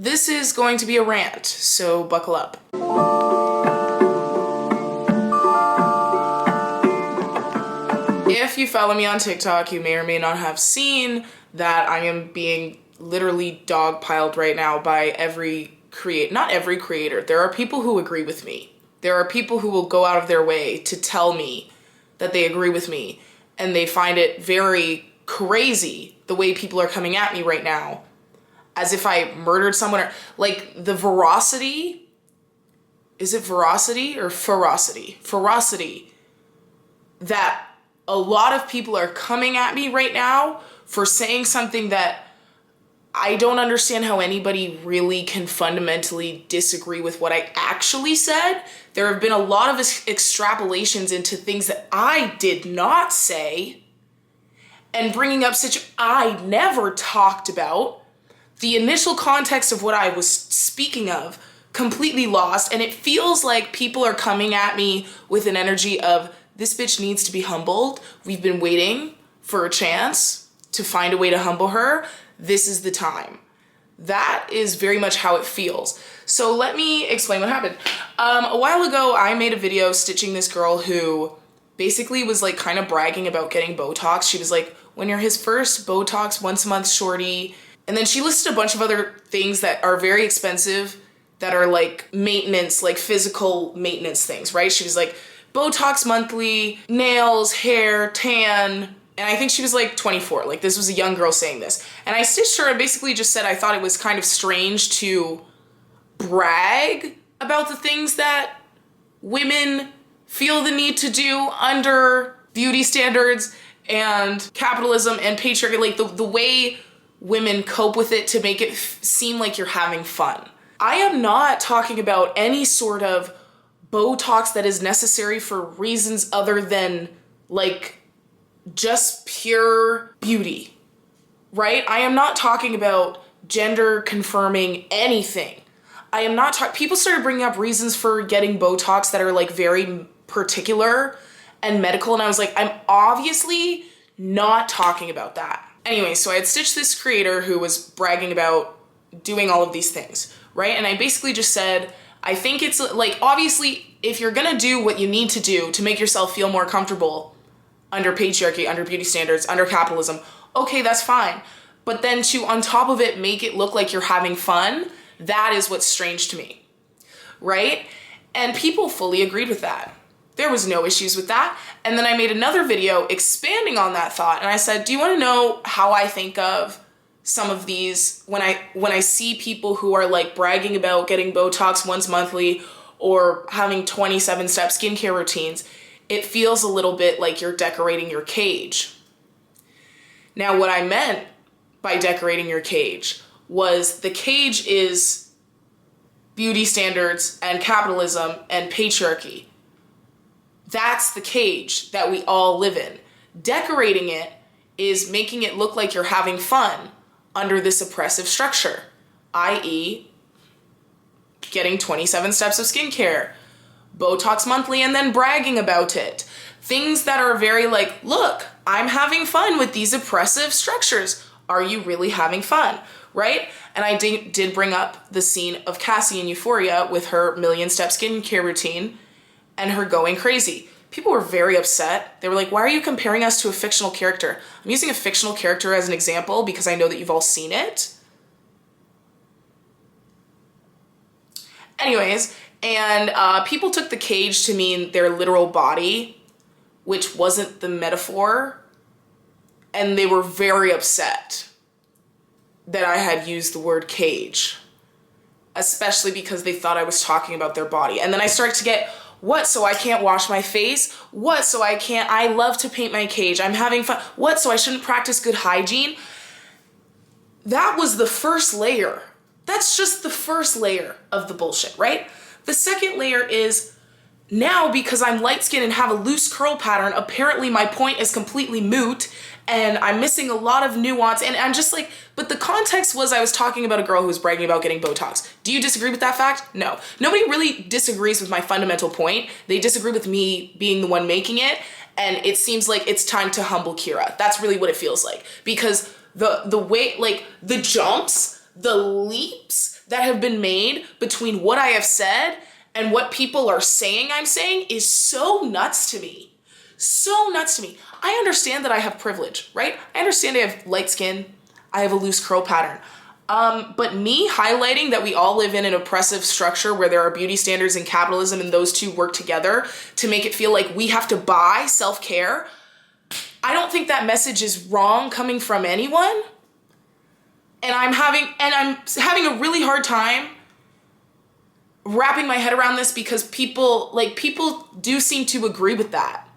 This is going to be a rant, so buckle up. If you follow me on TikTok, you may or may not have seen that I am being literally dogpiled right now by not every creator. There are people who agree with me. There are people who will go out of their way to tell me that they agree with me, and they find it very crazy the way people are coming at me right now, as if I murdered someone, or like the veracity. Is it veracity or ferocity? Ferocity that a lot of people are coming at me right now for saying something that I don't understand how anybody really can fundamentally disagree with what I actually said. There have been a lot of extrapolations into things that I did not say and bringing up I never talked about. The initial context of what I was speaking of completely lost, and it feels like people are coming at me with an energy of, this bitch needs to be humbled. We've been waiting for a chance to find a way to humble her. This is the time. That is very much how it feels. So let me explain what happened. A while ago, I made a video stitching this girl who basically was like kind of bragging about getting Botox. She was like, when you're his first Botox once a month shorty. And then she listed a bunch of other things that are very expensive that are like maintenance, like physical maintenance things, right? She was like, Botox monthly, nails, hair, tan. And I think she was like 24. Like, this was a young girl saying this. And I stitched her and basically just said I thought it was kind of strange to brag about the things that women feel the need to do under beauty standards and capitalism and patriarchy, like the way women cope with it to make it seem like you're having fun. I am not talking about any sort of Botox that is necessary for reasons other than like just pure beauty, right? I am not talking about gender confirming anything. I am not people started bringing up reasons for getting Botox that are like very particular and medical, and I was like, I'm obviously not talking about that. Anyway, so I had stitched this creator who was bragging about doing all of these things, right? And I basically just said, I think it's like, obviously, if you're gonna do what you need to do to make yourself feel more comfortable under patriarchy, under beauty standards, under capitalism, okay, that's fine. But then to, on top of it, make it look like you're having fun, that is what's strange to me, right? And people fully agreed with that. There was no issues with that. And then I made another video expanding on that thought, and I said, do you wanna know how I think of some of these when I see people who are like bragging about getting Botox once monthly or having 27-step skincare routines? It feels a little bit like you're decorating your cage. Now, what I meant by decorating your cage was the cage is beauty standards and capitalism and patriarchy. That's the cage that we all live in. Decorating it is making it look like you're having fun under this oppressive structure, i.e. getting 27 steps of skincare, Botox monthly, and then bragging about it. Things that are very like, look, I'm having fun with these oppressive structures. Are you really having fun, right? And I did bring up the scene of Cassie in Euphoria with her million-step skincare routine and her going crazy. People were very upset. They were like, why are you comparing us to a fictional character? I'm using a fictional character as an example because I know that you've all seen it. Anyways, and people took the cage to mean their literal body, which wasn't the metaphor, and they were very upset that I had used the word cage, especially because they thought I was talking about their body. And then I started to get, what, so I can't wash my face? What, so I love to paint my cage, I'm having fun. What, so I shouldn't practice good hygiene? That was the first layer. That's just the first layer of the bullshit, right? The second layer is, now because I'm light-skinned and have a loose curl pattern, apparently my point is completely moot and I'm missing a lot of nuance, and I'm just like, but the context was I was talking about a girl who was bragging about getting Botox. Do you disagree with that fact? No. Nobody really disagrees with my fundamental point. They disagree with me being the one making it, and it seems like it's time to humble Kira. That's really what it feels like. Because the way, like, the jumps, the leaps, that have been made between what I have said and what people are saying I'm saying is so nuts to me. So nuts to me. I understand that I have privilege, right? I understand I have light skin. I have a loose curl pattern. But me highlighting that we all live in an oppressive structure where there are beauty standards and capitalism and those two work together to make it feel like we have to buy self-care, I don't think that message is wrong coming from anyone. And I'm having a really hard time wrapping my head around this because people do seem to agree with that.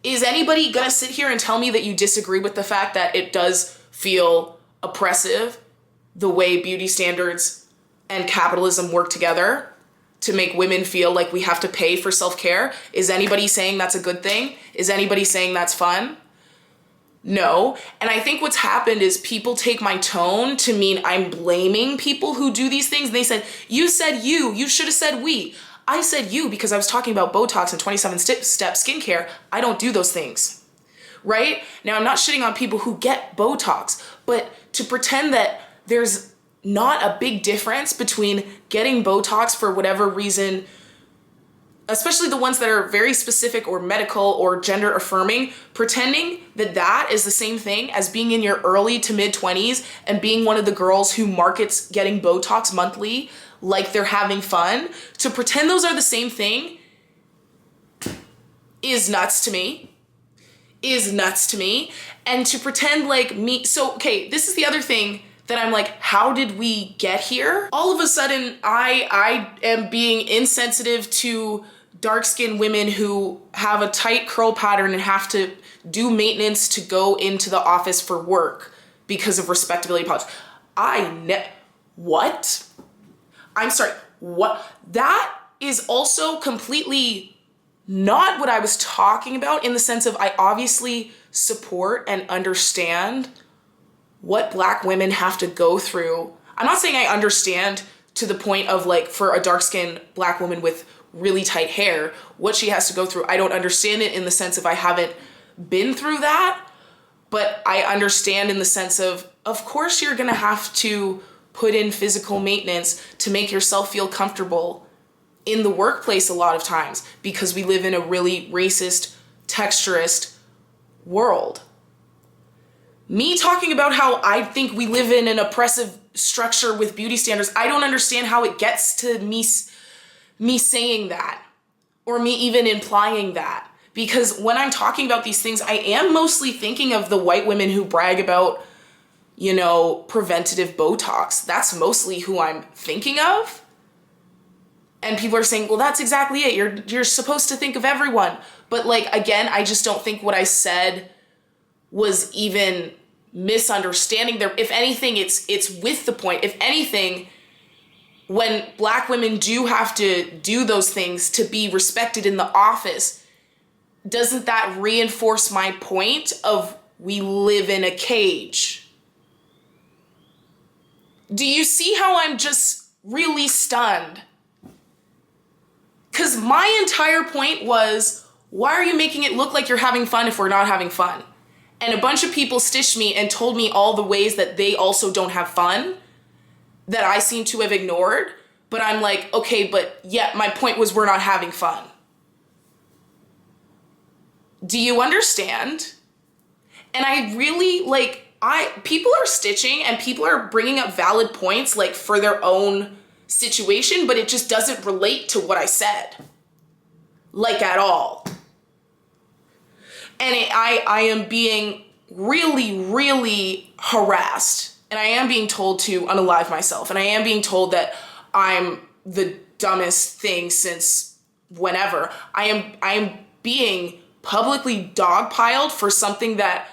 Is anybody gonna sit here and tell me that you disagree with the fact that it does feel oppressive the way beauty standards and capitalism work together to make women feel like we have to pay for self-care? Is anybody saying that's a good thing? Is anybody saying that's fun? No. And I think what's happened is people take my tone to mean I'm blaming people who do these things. They said you should have said we. I said you because I was talking about Botox and 27-step skincare. I don't do those things, right? Now, I'm not shitting on people who get Botox, but to pretend that there's not a big difference between getting Botox for whatever reason, especially the ones that are very specific or medical or gender affirming, pretending that that is the same thing as being in your early to mid 20s and being one of the girls who markets getting Botox monthly like they're having fun, to pretend those are the same thing is nuts to me. And to pretend like me, so okay, this is the other thing that I'm like, how did we get here? All of a sudden, I am being insensitive to dark-skinned women who have a tight curl pattern and have to do maintenance to go into the office for work because of respectability politics. What? I'm sorry, what? That is also completely not what I was talking about, in the sense of I obviously support and understand what Black women have to go through. I'm not saying I understand to the point of like for a dark-skinned Black woman with really tight hair, what she has to go through. I don't understand it in the sense of I haven't been through that, but I understand in the sense of course you're gonna have to put in physical maintenance to make yourself feel comfortable in the workplace a lot of times because we live in a really racist, texturist world. Me talking about how I think we live in an oppressive structure with beauty standards, I don't understand how it gets to me saying that or me even implying that. Because when I'm talking about these things, I am mostly thinking of the white women who brag about, preventative Botox. That's mostly who I'm thinking of. And people are saying, well, that's exactly it. You're supposed to think of everyone. But like, again, I just don't think what I said was even misunderstanding there. If anything, it's with the point. If anything, when Black women do have to do those things to be respected in the office, doesn't that reinforce my point of we live in a cage? Do you see how I'm just really stunned? Because my entire point was, why are you making it look like you're having fun if we're not having fun? And a bunch of people stitched me and told me all the ways that they also don't have fun that I seem to have ignored. But I'm like, okay, but yeah, my point was we're not having fun. Do you understand? And I really people are stitching and people are bringing up valid points like for their own situation, but it just doesn't relate to what I said, like at all. And I am being really, really harassed, and I am being told to unalive myself, and I am being told that I'm the dumbest thing since whenever. I am being publicly dogpiled for something that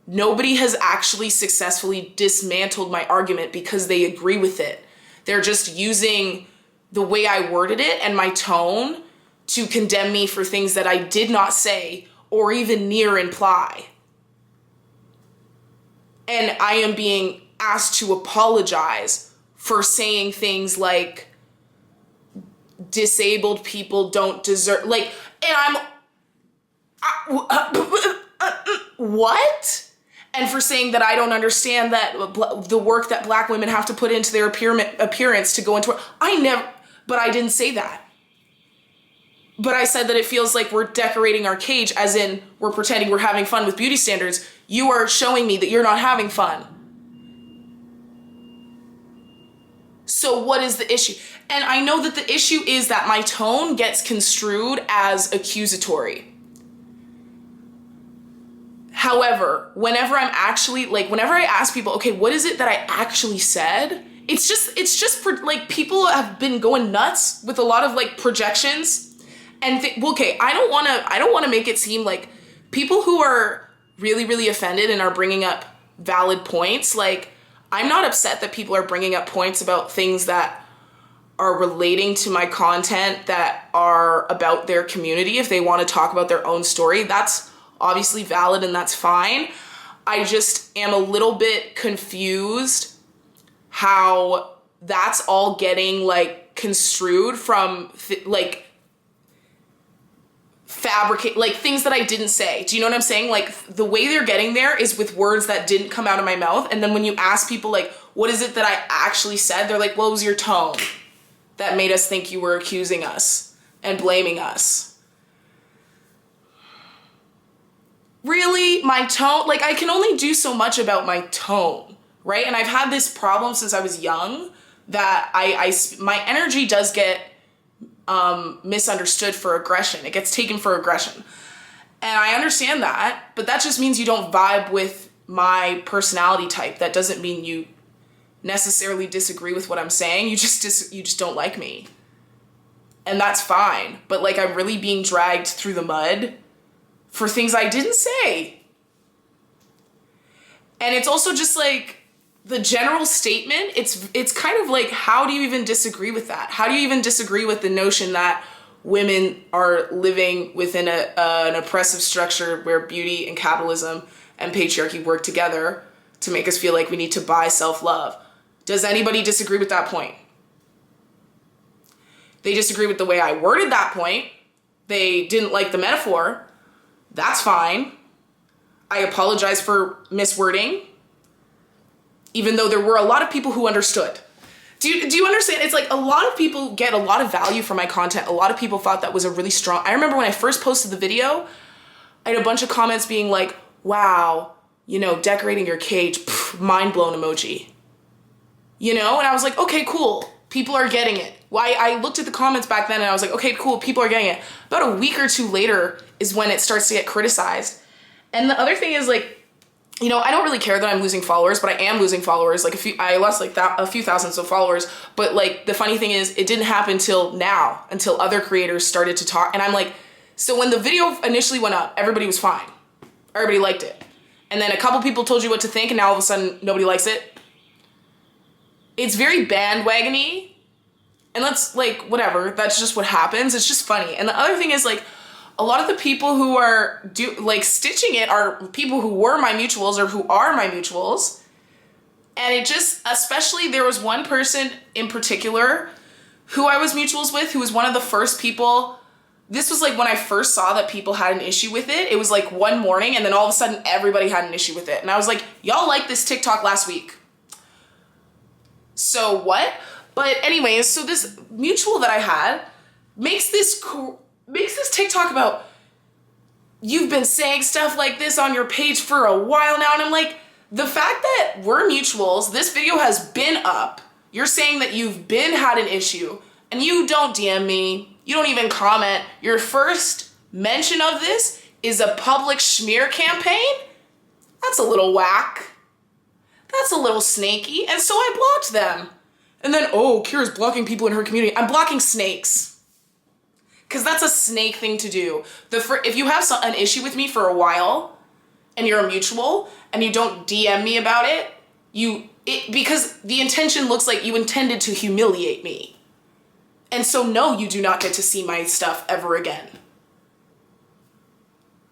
nobody has actually successfully dismantled my argument because they agree with it. They're just using the way I worded it and my tone to condemn me for things that I did not say or even near imply. And I am being asked to apologize for saying things like disabled people don't deserve, like, and what? and for saying that I don't understand that the work that Black women have to put into their appearance to go into it. But I didn't say that. But I said that it feels like we're decorating our cage, as in we're pretending we're having fun with beauty standards. You are showing me that you're not having fun. So what is the issue? And I know that the issue is that my tone gets construed as accusatory. However, whenever I ask people, okay, what is it that I actually said? It's just for, like, people have been going nuts with a lot of, like, projections. And I don't want to make it seem like people who are really, really offended and are bringing up valid points, like, I'm not upset that people are bringing up points about things that are relating to my content that are about their community. If they want to talk about their own story, that's obviously valid and that's fine. I just am a little bit confused how that's all getting, like, construed from fabricate, like, things that I didn't say. Do you know what I'm saying? Like, the way they're getting there is with words that didn't come out of my mouth. And then when you ask people, like, what is it that I actually said? They're like, what was your tone that made us think you were accusing us and blaming us? Really? My tone? Like, I can only do so much about my tone, right? And I've had this problem since I was young that my energy does get misunderstood for aggression. It gets taken for aggression. And I understand that, but that just means you don't vibe with my personality type. That doesn't mean you necessarily disagree with what I'm saying. You just don't like me. And that's fine. But, like, I'm really being dragged through the mud for things I didn't say. And it's also just, like, the general statement, it's kind of like, how do you even disagree with that? How do you even disagree with the notion that women are living within an oppressive structure where beauty and capitalism and patriarchy work together to make us feel like we need to buy self-love? Does anybody disagree with that point? They disagree with the way I worded that point. They didn't like the metaphor. That's fine. I apologize for miswording, even though there were a lot of people who understood. Do you understand? It's like a lot of people get a lot of value from my content. A lot of people thought that was a really strong... I remember when I first posted the video, I had a bunch of comments being like, wow, you know, decorating your cage, mind blown emoji. You know? And I was like, okay, cool. People are getting it. Why? I looked at the comments back then and I was like, okay, cool. People are getting it. About a week or two later is when it starts to get criticized. And the other thing is, like, you know, I don't really care that I'm losing followers, but I am losing followers. Like, I lost like a few thousands of followers. But, like, the funny thing is, it didn't happen till now, until other creators started to talk. And I'm like, so when the video initially went up, everybody was fine. Everybody liked it. And then a couple people told you what to think, and now all of a sudden nobody likes it. It's very bandwagony. And that's, like, whatever. That's just what happens. It's just funny. And the other thing is, like, a lot of the people who are stitching it are people who were my mutuals or who are my mutuals. And it just, especially there was one person in particular who I was mutuals with, who was one of the first people. This was like when I first saw that people had an issue with it. It was like one morning and then all of a sudden everybody had an issue with it. And I was like, y'all liked this TikTok last week. So what? But anyways, so this mutual that I had makes this TikTok about, you've been saying stuff like this on your page for a while now. And I'm like, the fact that we're mutuals, this video has been up. You're saying that you've had an issue and you don't DM me. You don't even comment. Your first mention of this is a public smear campaign? That's a little whack. That's a little snaky. And so I blocked them. And then, oh, Kira's blocking people in her community. I'm blocking snakes. Because that's a snake thing to do. If you have an issue with me for a while and you're a mutual and you don't DM me about it, because the intention looks like you intended to humiliate me. And so no, you do not get to see my stuff ever again.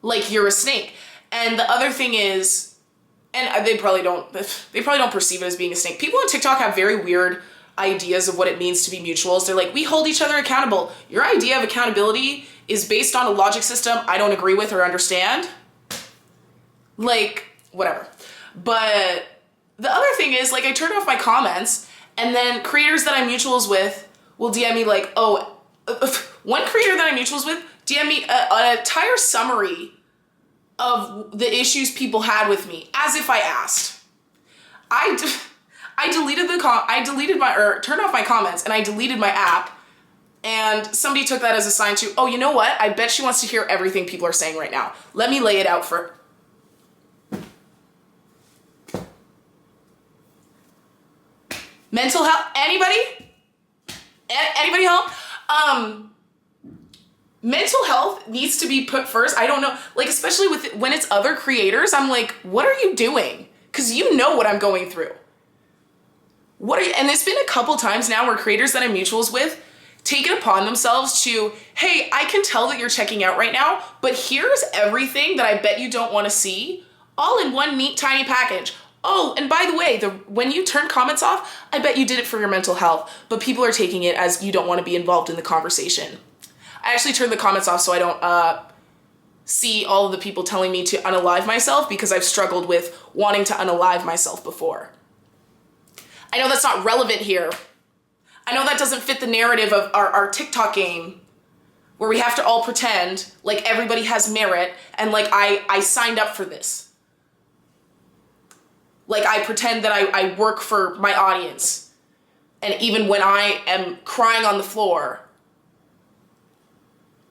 Like, you're a snake. And the other thing is, and they probably don't perceive it as being a snake. People on TikTok have very weird ideas of what it means to be mutuals. They're like, we hold each other accountable. Your idea of accountability is based on a logic system I don't agree with or understand. Like, whatever. But the other thing is, like, I turned off my comments, and then creators that I'm mutuals with will DM me like, oh, one creator that I'm mutuals with DM me an entire summary of the issues people had with me, as if I asked. I turned off my comments, and I deleted my app, and somebody took that as a sign to, oh, you know what? I bet she wants to hear everything people are saying right now. Let me lay it out for her. Mental health, anybody? Anybody help? Mental health needs to be put first. I don't know, like, especially when it's other creators, I'm like, what are you doing? Because you know what I'm going through. And it's been a couple times now where creators that I'm mutuals with take it upon themselves to, hey, I can tell that you're checking out right now, but here's everything that I bet you don't want to see, all in one neat tiny package. Oh, and by the way, when you turn comments off, I bet you did it for your mental health, but people are taking it as you don't want to be involved in the conversation. I actually turned the comments off so I don't see all of the people telling me to unalive myself, because I've struggled with wanting to unalive myself before. I know that's not relevant here. I know that doesn't fit the narrative of our TikTok game, where we have to all pretend like everybody has merit and like I signed up for this. Like, I pretend that I work for my audience. And even when I am crying on the floor,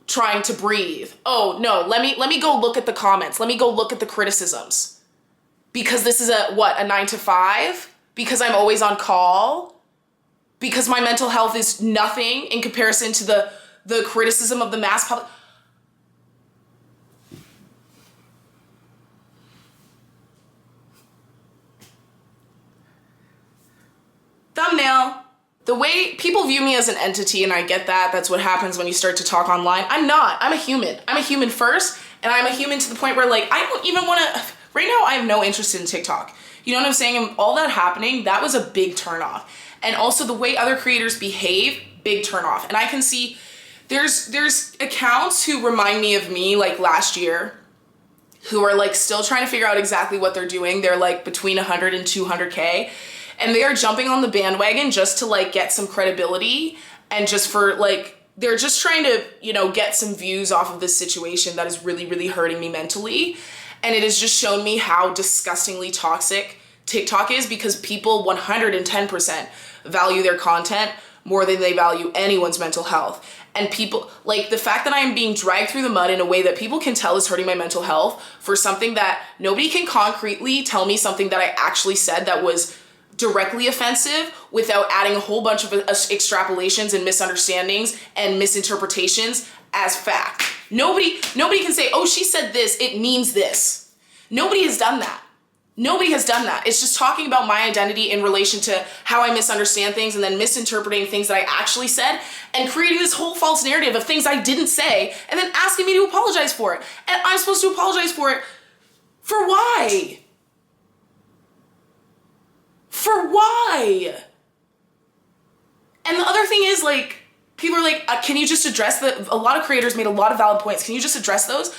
trying to breathe, oh no, let me go look at the comments. Let me go look at the criticisms. Because this is a 9 to 5? Because I'm always on call? Because my mental health is nothing in comparison to the criticism of the mass public? Thumbnail. The way people view me as an entity, and I get that, that's what happens when you start to talk online. I'm not. I'm a human. I'm a human first, and I'm a human to the point where, like, I don't even want to, right now I have no interest in TikTok. You know what I'm saying? And all that happening, that was a big turnoff. And also the way other creators behave, big turnoff. And I can see there's accounts who remind me of me, like last year, who are like still trying to figure out exactly what they're doing. They're like between 100 and 200K. And they are jumping on the bandwagon just to like get some credibility, and just for like, they're just trying to, you know, get some views off of this situation that is really, really hurting me mentally. And it has just shown me how disgustingly toxic TikTok is, because people 110% value their content more than they value anyone's mental health. And people, like, the fact that I am being dragged through the mud in a way that people can tell is hurting my mental health for something that nobody can concretely tell me something that I actually said that was directly offensive without adding a whole bunch of extrapolations and misunderstandings and misinterpretations as fact. Nobody can say, oh, she said this, it means this. Nobody has done that. Nobody has done that. It's just talking about my identity in relation to how I misunderstand things, and then misinterpreting things that I actually said, and creating this whole false narrative of things I didn't say, and then asking me to apologize for it. And I'm supposed to apologize for it. For why? For why? And the other thing is, like, people are like, can you just address a lot of creators made a lot of valid points. Can you just address those?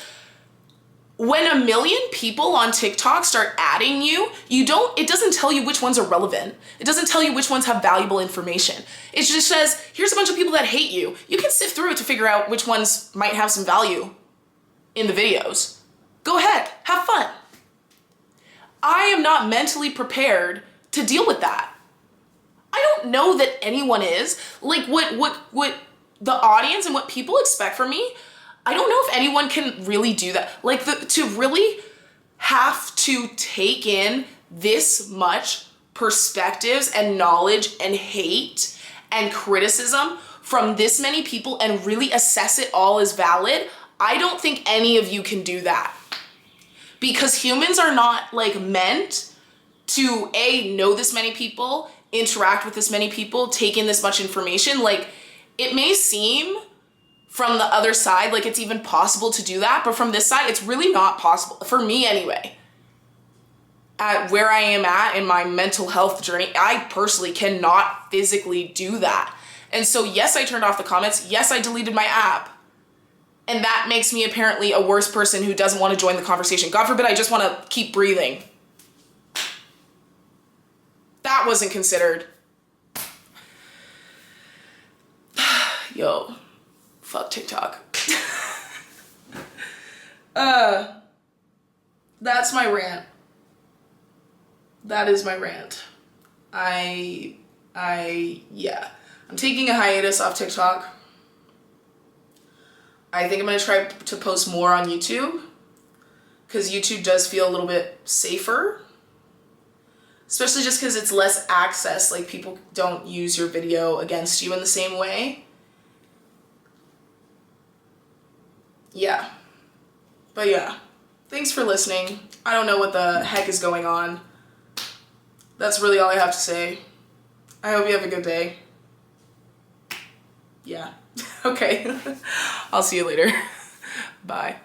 When 1 million people on TikTok start adding you, it doesn't tell you which ones are relevant. It doesn't tell you which ones have valuable information. It just says, here's a bunch of people that hate you. You can sift through it to figure out which ones might have some value in the videos. Go ahead, have fun. I am not mentally prepared to deal with that. I don't know that anyone is. Like, what the audience and what people expect from me, I don't know if anyone can really do that. Like, to really have to take in this much perspectives and knowledge and hate and criticism from this many people and really assess it all as valid, I don't think any of you can do that. Because humans are not, like, meant to, know this many people, interact with this many people, take in this much information. Like, it may seem from the other side like it's even possible to do that, but from this side, it's really not possible, for me anyway. At where I am at in my mental health journey, I personally cannot physically do that. And so yes, I turned off the comments. Yes, I deleted my app. And that makes me apparently a worse person who doesn't want to join the conversation. God forbid I just want to keep breathing. That wasn't considered. Yo, fuck TikTok. That's my rant. That is my rant. Yeah. I'm taking a hiatus off TikTok. I think I'm gonna try to post more on YouTube, because YouTube does feel a little bit safer. Especially just because it's less access, like people don't use your video against you in the same way. Yeah. But yeah, thanks for listening. I don't know what the heck is going on. That's really all I have to say. I hope you have a good day. Yeah. Okay. I'll see you later. Bye.